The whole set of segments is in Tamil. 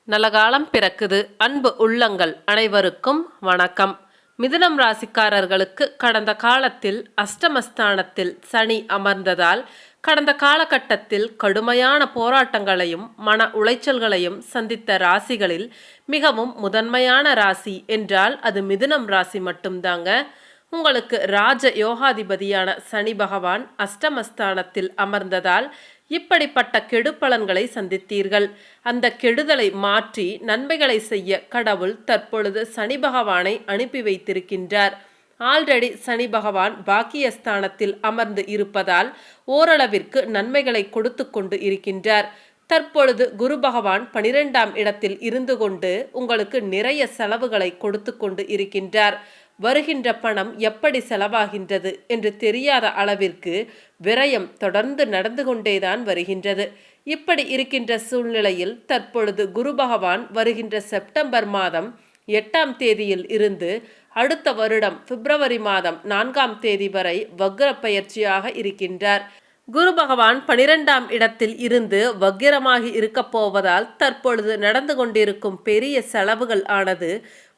நல்ல காலம் பிறக்குது. அன்பு உள்ளங்கள் அனைவருக்கும் வணக்கம். மிதுனம் ராசிக்காரர்களுக்கு கடந்த காலத்தில் அஷ்டமஸ்தானத்தில் சனி அமர்ந்ததால் கடந்த காலகட்டத்தில் கடுமையான போராட்டங்களையும் மன உளைச்சல்களையும் சந்தித்த ராசிகளில் மிகவும் முதன்மையான ராசி என்றால் அது மிதுனம் ராசி மட்டும்தாங்க. உங்களுக்கு ராஜ யோகாதிபதியான சனி பகவான் அஷ்டமஸ்தானத்தில் அமர்ந்ததால் இப்படிப்பட்ட கெடுபலன்களை சந்தித்தீர்கள். அந்த கெடுதலை மாற்றி நன்மைகளை செய்ய கடவுள் தற்பொழுது சனி பகவானை அனுப்பி வைத்திருக்கின்றார். ஆல்ரெடி சனி பகவான் பாக்கியஸ்தானத்தில் அமர்ந்து இருப்பதால் ஓரளவிற்கு நன்மைகளை கொடுத்து கொண்டு இருக்கின்றார். தற்பொழுது குரு பகவான் 12ஆம் இடத்தில் இருந்து கொண்டு உங்களுக்கு நிறைய செலவுகளை கொடுத்து கொண்டு இருக்கின்றார். வருகின்ற பணம் எப்படி செலவாகின்றது என்று தெரியாத அளவிற்கு விரயம் தொடர்ந்து நடந்து கொண்டேதான் வருகின்றது. இப்படி இருக்கின்ற சூழ்நிலையில் தற்பொழுது குரு பகவான் வருகின்ற செப்டம்பர் மாதம் 8ஆம் தேதியில் இருந்து அடுத்த வருடம் பிப்ரவரி மாதம் 4ஆம் தேதி வரை வக்ர பயிற்சியாக இருக்கின்றார். குரு பகவான் 12ஆம் இடத்தில் இருந்து வக்கிரமாகி இருக்க போவதால் தற்பொழுது நடந்து கொண்டிருக்கும் பெரிய செலவுகள் ஆனது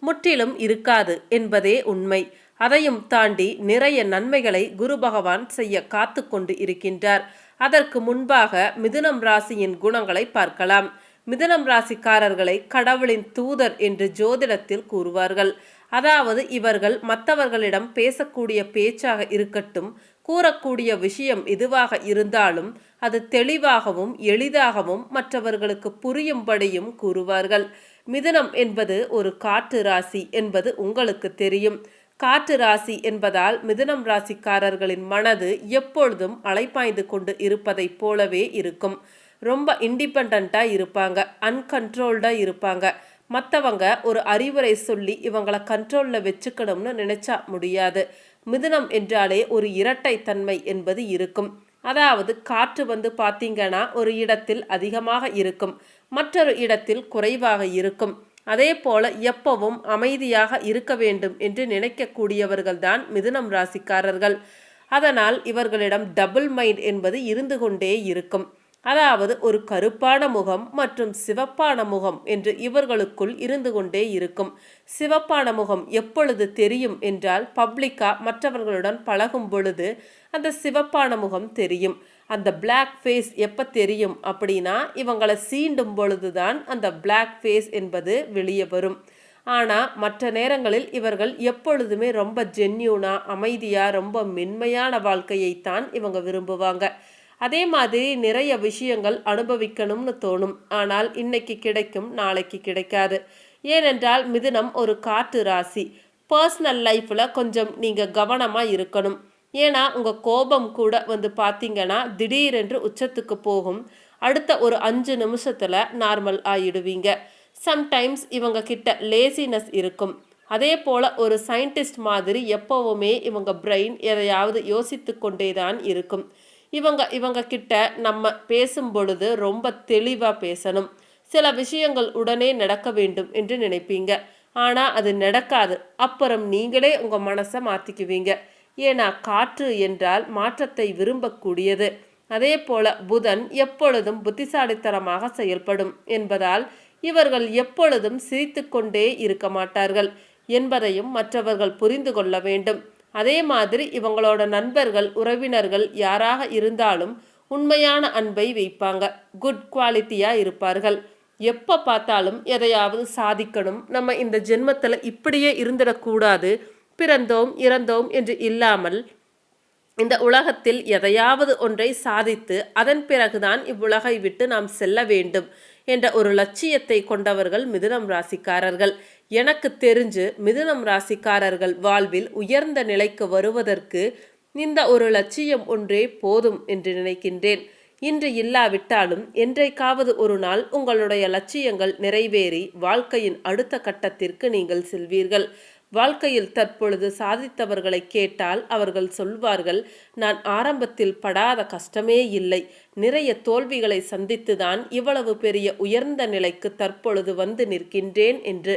முற்றிலும் இருக்காது என்பதே உண்மை. அதையும் தாண்டி நிறைய நன்மைகளை குரு பகவான் செய்ய காத்து கொண்டு இருக்கின்றார். அதற்கு முன்பாக மிதுனம் ராசியின் குணங்களை பார்க்கலாம். மிதுனம் ராசிக்காரர்களை கடவுளின் தூதர் என்று ஜோதிடத்தில் கூறுவார்கள். அதாவது இவர்கள் மற்றவர்களிடம் பேசக்கூடிய பேச்சாக இருக்கட்டும், கூறக்கூடிய விஷயம் எதுவாக இருந்தாலும் அது தெளிவாகவும் எளிதாகவும் மற்றவர்களுக்கு புரியும்படியும் கூறுவார்கள். மிதுனம் என்பது ஒரு காற்று ராசி என்பது உங்களுக்கு தெரியும். காற்று ராசி என்பதால் மிதுனம் ராசிக்காரர்களின் மனது எப்பொழுதும் அலைப்பாய்ந்து கொண்டு இருப்பதைப் போலவே இருக்கும். ரொம்ப இண்டிபெண்ட்டாக இருப்பாங்க, அன்கண்ட்ரோல்டாக இருப்பாங்க. மற்றவங்க ஒரு அறிவுரை சொல்லி இவங்களை கண்ட்ரோலில் வச்சுக்கணும்னு நினைச்சா முடியாது. மிதுனம் என்றாலே ஒரு இரட்டைத்தன்மை என்பது இருக்கும். அதாவது காற்று வந்து பார்த்தீங்கன்னா ஒரு இடத்தில் அதிகமாக இருக்கும், மற்றொரு இடத்தில் குறைவாக இருக்கும். அதே போல எப்பவும் அமைதியாக இருக்க வேண்டும் என்று நினைக்கக்கூடியவர்கள்தான் மிதுனம் ராசிக்காரர்கள். அதனால் இவர்களிடம் டபுள் மைண்ட் என்பது இருந்து கொண்டே இருக்கும். அதாவது ஒரு கருப்பான முகம் மற்றும் சிவப்பான முகம் என்று இவர்களுக்குள் இருந்து கொண்டே இருக்கும். சிவப்பான முகம் எப்பொழுது தெரியும் என்றால் பப்ளிக்கா மற்றவர்களுடன் பழகும் பொழுது அந்த சிவப்பான முகம் தெரியும். அந்த பிளாக் ஃபேஸ் எப்போ தெரியும் அப்படின்னா இவங்களை சீண்டும் பொழுதுதான் அந்த பிளாக் ஃபேஸ் என்பது வெளியே வரும். ஆனால் மற்ற நேரங்களில் இவர்கள் எப்பொழுதுமே ரொம்ப ஜென்யூனாக அமைதியாக ரொம்ப மென்மையான வாழ்க்கையைத்தான் இவங்க விரும்புவாங்க. அதே மாதிரி நிறைய விஷயங்கள் அனுபவிக்கணும்னு தோணும். ஆனால் இன்னைக்கு கிடைக்கும், நாளைக்கு கிடைக்காது. ஏனென்றால் மிதுனம் ஒரு காற்று ராசி. பர்சனல் லைஃப்பில் கொஞ்சம் நீங்கள் கவனமாக இருக்கணும். ஏன்னா உங்கள் கோபம் கூட வந்து பார்த்தீங்கன்னா திடீரென்று உச்சத்துக்கு போகும். அடுத்த ஒரு 5 நிமிஷத்தில் நார்மல் ஆகிடுவீங்க. சம்டைம்ஸ் இவங்க கிட்ட லேசினஸ் இருக்கும். அதே போல் ஒரு சயின்டிஸ்ட் மாதிரி எப்போவுமே இவங்க பிரெயின் எதையாவது யோசித்து கொண்டே தான் இருக்கும். இவங்க கிட்ட நம்ம பேசும் பொழுது ரொம்ப தெளிவாக பேசணும். சில விஷயங்கள் உடனே நடக்க வேண்டும் என்று நினைப்பீங்க, ஆனால் அது நடக்காது. அப்புறம் நீங்களே உங்கள் மனசை மாற்றிக்குவீங்க. ஏன்னா காற்று என்றால் மாற்றத்தை விரும்பக்கூடியது. அதே போல புதன் எப்பொழுதும் புத்திசாலித்தனமாக செயல்படும் என்பதால் இவர்கள் எப்பொழுதும் சிரித்து கொண்டே இருக்க மாட்டார்கள் என்பதையும் மற்றவர்கள் புரிந்து கொள்ள வேண்டும். அதே மாதிரி இவங்களோட நண்பர்கள் உறவினர்கள் யாராக இருந்தாலும் உண்மையான அன்பை வைப்பாங்க. குட் குவாலிட்டியாக இருப்பார்கள். எப்போ பார்த்தாலும் எதையாவது சாதிக்கணும், நம்ம இந்த ஜென்மத்தில் இப்படியே இருந்துடக்கூடாது, பிறந்தோம் இறந்தோம் என்று இல்லாமல் இந்த உலகத்தில் எதையாவது ஒன்றை சாதித்து அதன் பிறகுதான் இவ்வுலகை விட்டு நாம் செல்ல வேண்டும் என்ற ஒரு லட்சியத்தை கொண்டவர்கள் மிதுனம் ராசிக்காரர்கள். எனக்கு தெரிஞ்சு மிதுனம் ராசிக்காரர்கள் வாழ்வில் உயர்ந்த நிலைக்கு வருவதற்கு இந்த ஒரு லட்சியம் ஒன்றே போதும் என்று நினைக்கின்றேன். இன்று இல்லாவிட்டாலும் என்றைக்காவது ஒரு நாள் உங்களுடைய லட்சியங்கள் நிறைவேறி வாழ்க்கையின் அடுத்த கட்டத்திற்கு நீங்கள் செல்வீர்கள். வாழ்க்கையில் தற்பொழுது சாதித்தவர்களை கேட்டால் அவர்கள் சொல்வார்கள், நான் ஆரம்பத்தில் படாத கஷ்டமே இல்லை, நிறைய தோல்விகளை சந்தித்துதான் இவ்வளவு பெரிய உயர்ந்த நிலைக்கு தற்பொழுது வந்து நிற்கின்றேன் என்று.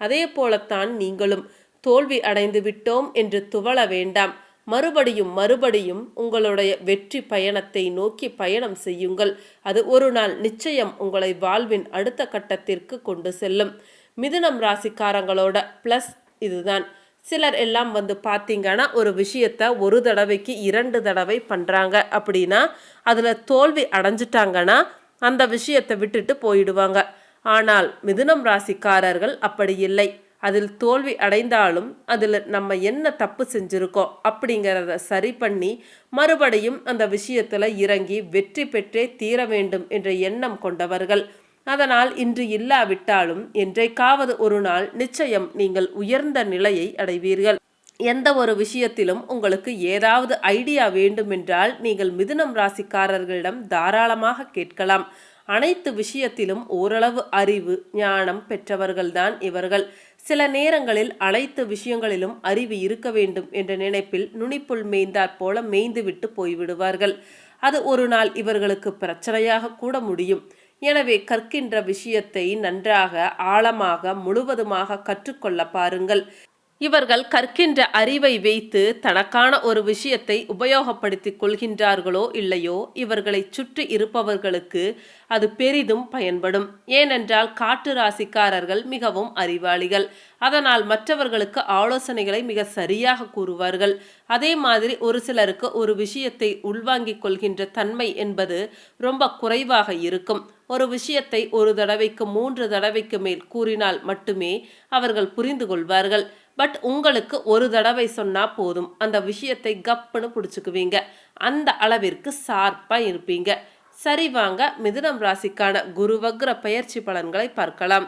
அதே போலத்தான் நீங்களும் தோல்வி அடைந்து விட்டோம் என்று துவள வேண்டாம். மறுபடியும் மறுபடியும் உங்களுடைய வெற்றி பயணத்தை நோக்கி பயணம் செய்யுங்கள். அது ஒரு நாள் நிச்சயம் உங்களை வாழ்வின் அடுத்த கட்டத்திற்கு கொண்டு செல்லும். மிதுனம் ராசிக்காரங்களோட ப்ளஸ் இதுதான். சிலர் எல்லாம் பார்த்தீங்கன்னா ஒரு விஷயத்த ஒரு தடவைக்கு 2 தடவை பண்ணுறாங்க அப்படின்னா அதில் தோல்வி அடைஞ்சிட்டாங்கன்னா அந்த விஷயத்தை விட்டுட்டு போயிடுவாங்க. ஆனால் மிதுனம் ராசிக்காரர்கள் அப்படி இல்லை. அதில் தோல்வி அடைந்தாலும் அதில் நம்ம என்ன தப்பு செஞ்சுருக்கோம் அப்படிங்கிறத சரி பண்ணி மறுபடியும் அந்த விஷயத்தில் இறங்கி வெற்றி பெற்றே தீர வேண்டும் என்ற எண்ணம் கொண்டவர்கள். அதனால் இன்று இல்லாவிட்டாலும் என்றைக்காவது ஒரு நாள் நிச்சயம் நீங்கள் உயர்ந்த நிலையை அடைவீர்கள். எந்த ஒரு விஷயத்திலும் உங்களுக்கு ஏதாவது ஐடியா வேண்டுமென்றால் நீங்கள் மிதுனம் ராசிக்காரர்களிடம் தாராளமாக கேட்கலாம். அனைத்து விஷயத்திலும் ஓரளவு அறிவு ஞானம் பெற்றவர்கள்தான் இவர்கள். சில நேரங்களில் அனைத்து விஷயங்களிலும் அறிவு இருக்க வேண்டும் என்ற நினைப்பில் நுனிப்புல் மேய்ந்தாற் போல மேய்ந்துவிட்டு போய்விடுவார்கள். அது ஒரு நாள் இவர்களுக்கு பிரச்சனையாக கூட முடியும். எனவே கற்கின்ற விஷயத்தை நன்றாக ஆழமாக முழுவதுமாக கற்றுக்கொள்ள பாருங்கள். இவர்கள் கற்கின்ற அறிவை வைத்து தனக்கான ஒரு விஷயத்தை உபயோகப்படுத்திக் கொள்கின்றார்களோ இல்லையோ இவர்களை சுற்றி இருப்பவர்களுக்கு அது பெரிதும் பயன்படும். ஏனென்றால் காட்டு ராசிக்காரர்கள் மிகவும் அறிவாளிகள். அதனால் மற்றவர்களுக்கு ஆலோசனைகளை மிக சரியாக கூறுவார்கள். அதே மாதிரி ஒரு சிலருக்கு ஒரு விஷயத்தை உள்வாங்கிக் கொள்கின்ற தன்மை என்பது ரொம்ப குறைவாக இருக்கும். ஒரு விஷயத்தை ஒரு தடவைக்கு 3 தடவைக்கு மேல் கூறினால் மட்டுமே அவர்கள் புரிந்து கொள்வார்கள். பட் உங்களுக்கு ஒரு தடவை சொன்னா போதும், அந்த விஷயத்தை கப்புன்னு பிடிச்சுக்குவீங்க. அந்த அளவிற்கு ஷார்ப்பாக இருப்பீங்க. சரி, வாங்க மிதுனம் ராசிக்கான குரு வக்ர பயிற்சி பலன்களை பார்க்கலாம்.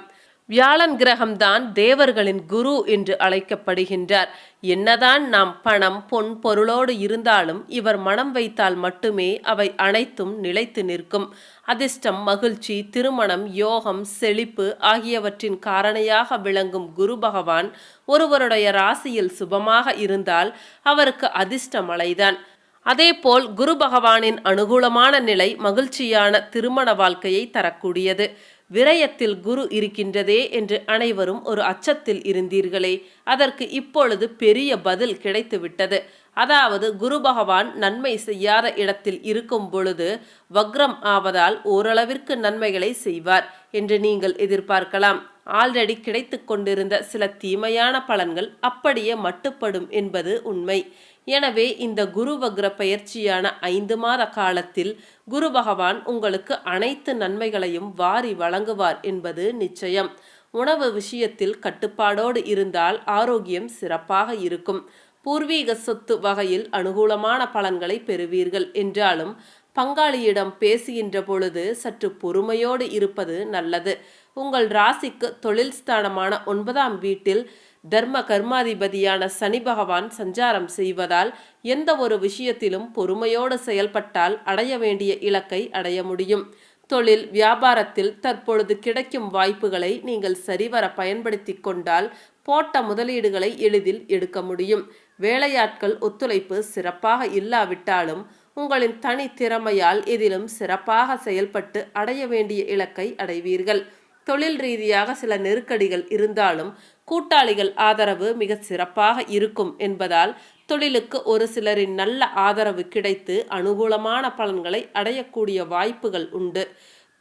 வியாழன் கிரகம்தான் தேவர்களின் குரு என்று அழைக்கப்படுகின்றார். என்னதான் நாம் பணம் பொன் பொருளோடு இருந்தாலும் இவர் மனம் வைத்தால் மட்டுமே அவை அனைத்தும் நிலைத்து நிற்கும். அதிர்ஷ்டம் மகிழ்ச்சி திருமணம் யோகம் செழிப்பு ஆகியவற்றின் காரணியாக விளங்கும் குரு பகவான் ஒருவருடைய ராசியில் சுபமாக இருந்தால் அவருக்கு அதிர்ஷ்ட மழைதான். அதேபோல் குரு பகவானின் அனுகூலமான நிலை மகிழ்ச்சியான திருமண வாழ்க்கையை தரக்கூடியது. விரயத்தில் குரு இருக்கின்றதே என்று அனைவரும் ஒரு அச்சத்தில் இருந்தீர்களே, அதற்கு இப்பொழுது பெரிய பதில் கிடைத்துவிட்டது. அதாவது குரு பகவான் நன்மை செய்யாத இடத்தில் இருக்கும் பொழுது வக்ரம் ஆவதால் ஓரளவிற்கு நன்மைகளை செய்வார் என்று நீங்கள் எதிர்பார்க்கலாம். ஆல்ரெடி கிடைத்து கொண்டிருந்த சில தீமையான பலன்கள் அப்படியே மட்டுப்படும் என்பது உண்மை. எனவே இந்த குரு வக்ர பயிற்சியான 5 மாத காலத்தில் குரு பகவான் உங்களுக்கு அனைத்து நன்மைகளையும் வாரி வழங்குவார் என்பது நிச்சயம். உணவு விஷயத்தில் கட்டுப்பாடோடு இருந்தால் ஆரோக்கியம் சிறப்பாக இருக்கும். பூர்வீக சொத்து வகையில் அனுகூலமான பலன்களை பெறுவீர்கள் என்றாலும் பங்காளியிடம் பேசுகின்ற பொழுது சற்று பொறுமையோடு இருப்பது நல்லது. உங்கள் ராசிக்கு தொழில் ஸ்தானமான 9ஆம் வீட்டில் தர்ம கர்மாதிபதியான சனி பகவான் சஞ்சாரம் செய்வதால் எந்த ஒரு விஷயத்திலும் பொறுமையோடு செயல்பட்டால் அடைய வேண்டிய இலக்கை அடைய முடியும். தொழில் வியாபாரத்தில் தற்பொழுது கிடைக்கும் வாய்ப்புகளை நீங்கள் சரிவர பயன்படுத்தி கொண்டால் போட்ட முதலீடுகளை எளிதில் எடுக்க முடியும். வேலையாட்கள் ஒத்துழைப்பு சிறப்பாக இல்லாவிட்டாலும் உங்களின் தனி திறமையால் எதிலும் சிறப்பாக செயல்பட்டு அடைய வேண்டிய இலக்கை அடைவீர்கள். தொழில் ரீதியாக சில நெருக்கடிகள் இருந்தாலும் கூட்டாளிகள் ஆதரவு மிக சிறப்பாக இருக்கும் என்பதால் தொழிலுக்கு ஒரு சிலரின் நல்ல ஆதரவு கிடைத்து அனுகூலமான பலன்களை அடையக்கூடிய வாய்ப்புகள் உண்டு.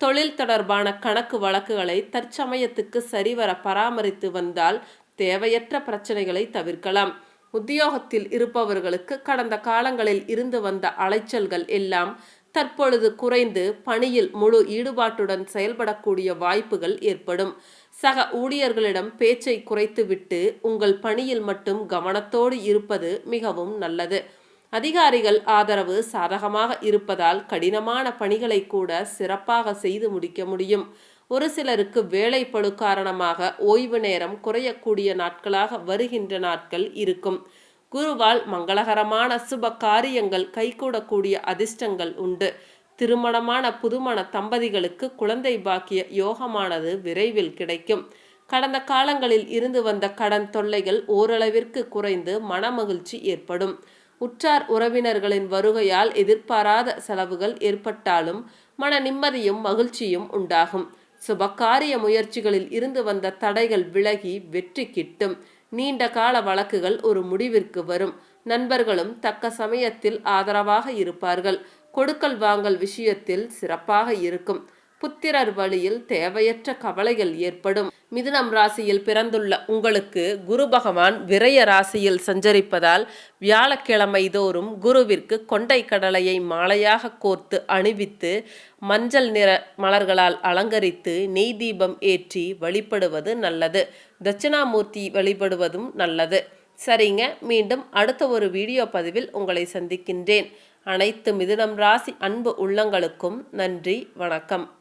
தொழில் தொடர்பான கணக்கு வழக்குகளை தற்சமயத்துக்கு சரிவர பராமரித்து வந்தால் தேவையற்ற பிரச்சனைகளை தவிர்க்கலாம். உத்தியோகத்தில் இருப்பவர்களுக்கு கடந்த காலங்களில் இருந்து வந்த அலைச்சல்கள் எல்லாம் தற்பொழுது குறைந்து பணியில் முழு ஈடுபாட்டுடன் செயல்படக்கூடிய வாய்ப்புகள் ஏற்படும். சக ஊழியர்களிடம் பேச்சை குறைத்துவிட்டு உங்கள் பணியில் மட்டும் கவனத்தோடு இருப்பது மிகவும் நல்லது. அதிகாரிகள் ஆதரவு சாதகமாக இருப்பதால் கடினமான பணிகளை கூட சிறப்பாக செய்து முடிக்க முடியும். ஒரு சிலருக்கு வேலைப்பளு காரணமாக ஓய்வு நேரம் குறையக்கூடிய நாட்களாக வருகின்ற நாட்கள் இருக்கும். குருவால் மங்களகரமான சுப காரியங்கள் கைகூடக்கூடிய அதிர்ஷ்டங்கள் உண்டு. திருமணமான புதுமண தம்பதிகளுக்கு குழந்தை பாக்கிய யோகமானது விரைவில் கிடைக்கும். கடந்த காலங்களில் இருந்து வந்த கடன் தொல்லைகள் ஓரளவிற்கு குறைந்து மனமகிழ்ச்சி ஏற்படும். உற்றார் உறவினர்களின் வருகையால் எதிர்பாராத செலவுகள் ஏற்பட்டாலும் மன நிம்மதியும் மகிழ்ச்சியும் உண்டாகும். சுபகாரிய முயற்சிகளில் இருந்து வந்த தடைகள் விலகி வெற்றி கிட்டும். நீண்ட கால வழக்குகள் ஒரு முடிவிற்கு வரும். நண்பர்களும் தக்க சமயத்தில் ஆதரவாக இருப்பார்கள். கொடுக்கல் வாங்கல் விஷயத்தில் சிறப்பாக இருக்கும். புத்திரர் வழியில் தேவையற்ற கவலைகள் ஏற்படும். மிதுனம் ராசியில் பிறந்துள்ள உங்களுக்கு குரு பகவான் விரய ராசியில் சஞ்சரிப்பதால் வியாழக்கிழமை தோறும் குருவிற்கு கொண்டை கடலையை மாலையாக கோர்த்து அணிவித்து மஞ்சள் நிற மலர்களால் அலங்கரித்து நெய் தீபம் ஏற்றி வழிபடுவது நல்லது. தட்சிணாமூர்த்தி வழிபடுவதும் நல்லது. சரிங்க, மீண்டும் அடுத்த ஒரு வீடியோ பதிவில் உங்களை சந்திக்கின்றேன். அனைத்து மிதுனம் ராசி அன்பு உள்ளங்களுக்கும் நன்றி, வணக்கம்.